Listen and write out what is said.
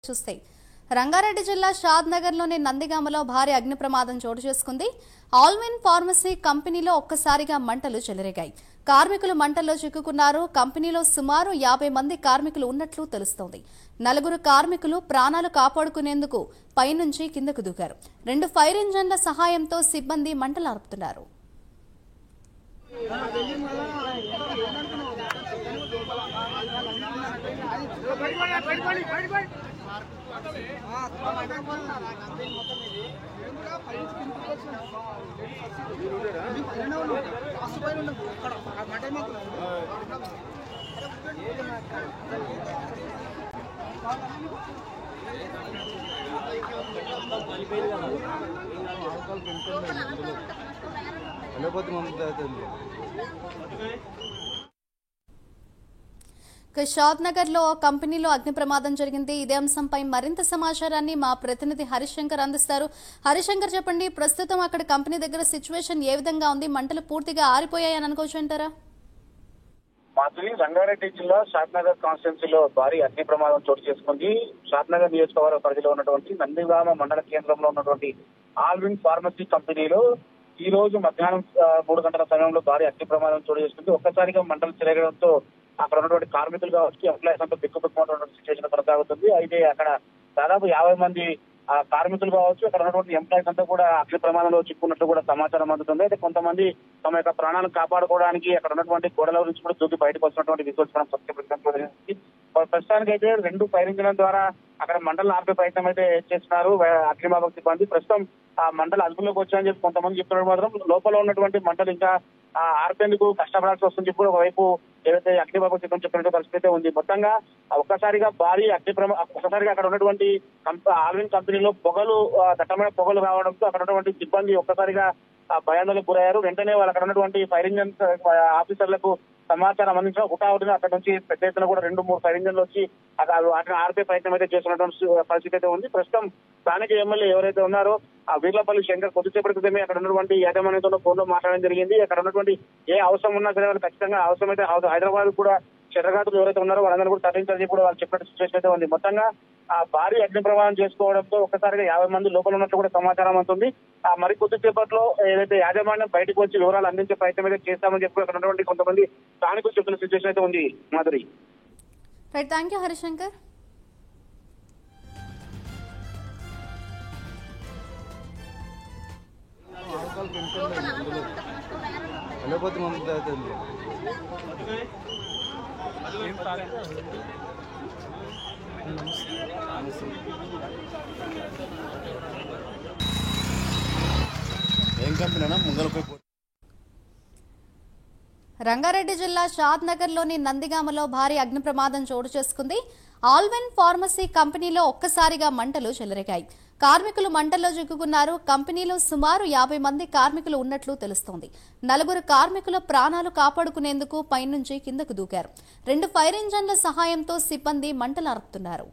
చూస్తే రంగారెడ్డి జిల్లా షాద్ నగర్లోని నందిగామలో భారీ అగ్ని ప్రమాదం చోటు చేసుకుంది. ఆల్విన్ ఫార్మసీ కంపెనీలో ఒక్కసారిగా మంటలు చెలరేగాయి. కార్మికులు మంటల్లో చిక్కుకున్నారు. కంపెనీలో సుమారు 50 మంది కార్మికులు ఉన్నట్లు తెలుస్తోంది. 4 కార్మికులు ప్రాణాలు కాపాడుకునేందుకు పైనుంచి కిందకు దూకారు. 2 ఫైర్ ఇంజన్ల సహాయంతో సిబ్బంది మంటలు ఆర్పుతున్నారు. షాద్ నగర్ లో కంపెనీలో అగ్ని ప్రమాదం జరిగింది. ఇదే అంశంపై మరింత సమాచారాన్ని మా ప్రతినిధి హరిశంకర్ అందిస్తారు. హరిశంకర్, చెప్పండి, ప్రస్తుతం అక్కడ కంపెనీ దగ్గర సిచ్యువేషన్ ఏ విధంగా ఉంది? మంటలు పూర్తిగా ఆరిపోయాయని అనుకోవచ్చు అంటారా? మాధురి, రంగారెడ్డి జిల్లా షాద్ నగర్ కాన్స్టిట్యున్సీలో భారీ అగ్ని ప్రమాదం చోటు చేసుకుంది. షాద్ నగర్ నియోజకవర్గ పరిధిలో ఉన్నటువంటి నందిగామ మండల కేంద్రంలో ఉన్నటువంటి ఆల్విన్ ఫార్మసీ కంపెనీలో ఈ రోజు మధ్యాహ్నం 3 గంటల సమయంలో భారీ అగ్ని ప్రమాదం చోటు చేసుకుంది. ఒక్కసారిగా మంటలు చెలగడంతో అక్కడ ఉన్నటువంటి కార్మికులు కావచ్చు, ఎంప్లాయీస్ అంతా దిక్కుతున్నటువంటి సిచ్యువేషన్ కొనసాగుతుంది. అయితే అక్కడ దాదాపు 50 మంది కార్మికులు కావచ్చు, అక్కడ ఉన్నటువంటి ఎంప్లాయీస్ అంతా కూడా అగ్ని ప్రమాదంలో చిక్కున్నట్లు కూడా సమాచారం అందుతుంది. అయితే కొంతమంది తమ యొక్క ప్రాణాలను కాపాడుకోవడానికి అక్కడ ఉన్నటువంటి గోడల నుంచి కూడా దూకి బయటకు వచ్చినటువంటి విజువల్స్ మనం ప్రస్తుతానికి అయితే 2 ఫైర్ ఇంజిన్ల ద్వారా అక్కడ మంటలు ఆర్పే ప్రయత్నం అయితే చేస్తున్నారు అగ్నిమాపక సిబ్బంది. ప్రస్తుతం ఆ మంటలు అదుపులోకి వచ్చాయని చెప్పి కొంతమంది చెప్తున్నారు. మాత్రం లోపల ఉన్నటువంటి మంటలు ఇంకా ఆర్పేందుకు కష్టపడాల్సి వస్తుంది చెప్పి ఒకవైపు ఏదైతే అగ్నిమాపక సిబ్బంది చెప్పినట్టు పరిస్థితి అయితే ఉంది. మొత్తంగా ఒక్కసారిగా భారీ ఒక్కసారిగా అక్కడ ఉన్నటువంటి ఆల్విన్ కంపెనీలో పొగలు, దట్టమైన పొగలు రావడంతో అక్కడ ఉన్నటువంటి సిబ్బంది ఒక్కసారిగా భయాందోళనకు గురయ్యారు. వెంటనే వాళ్ళు అక్కడ ఉన్నటువంటి ఫైర్ ఇంజన్ ఆఫీసర్లకు సమాచారం అందించిన హుటాహుటిన అక్కడ నుంచి పెద్ద ఎత్తున కూడా 2-3 ఫైర్ ఇంజన్లు వచ్చి వాటిని ఆర్పే ప్రయత్నం అయితే చేస్తున్నటువంటి పరిస్థితి అయితే ఉంది. ప్రస్తుతం స్థానిక ఎమ్మెల్యే ఎవరైతే ఉన్నారో వీర్లపల్లి శంకర్ కొద్దిసేపటి క్రితమే అక్కడ ఉన్నటువంటి యాజమాన్యంతో ఫోన్ లో మాట్లాడడం జరిగింది. అక్కడ ఉన్నటువంటి ఏ అవసరం ఉన్నా సరే వాళ్ళు ఖచ్చితంగా అవసరమైతే హైదరాబాద్ కూడా చెరగాతులు ఎవరైతే ఉన్నారో వాళ్ళందరూ కూడా తరలించాలని కూడా వాళ్ళు చెప్పినట్టు సిచ్యువేషన్ అయితే ఉంది. మొత్తంగా భారీ అగ్ని ప్రమాదం చేసుకోవడంతో ఒక్కసారిగా 50 మంది లోపల ఉన్నట్టు కూడా సమాచారం అవుతుంది. మరి కొద్దిసేపట్లో ఏదైతే యాజమాన్యం బయటకు వచ్చి వివరాలు అందించే ప్రయత్నం అయితే చేస్తామని చెప్పి అక్కడ ఉన్నటువంటి కొంతమంది స్థానికులు చెప్తున్న సిచ్యువేషన్ అయితే ఉంది. Madhuri, right, thank you Harishankar. Rangareddy జిల్లా షాద్ నగర్లోని నందిగామలో భారీ అగ్ని ప్రమాదం చోటు చేసుకుంది. ఆల్విన్ ఫార్మసీ కంపెనీలో ఒక్కసారిగా మంటలు చెలరేగాయి. కార్మికులు మంటల్లో చిక్కుకున్నారు. కంపెనీలో సుమారు 50 మంది కార్మికులు ఉన్నట్లు తెలుస్తోంది. 4 కార్మికుల ప్రాణాలు కాపాడుకునేందుకు పైనుంచి కిందకు దూకారు. 2 ఫైర్ ఇంజన్ల సహాయంతో సిబ్బంది మంటలు ఆర్పుతున్నారు.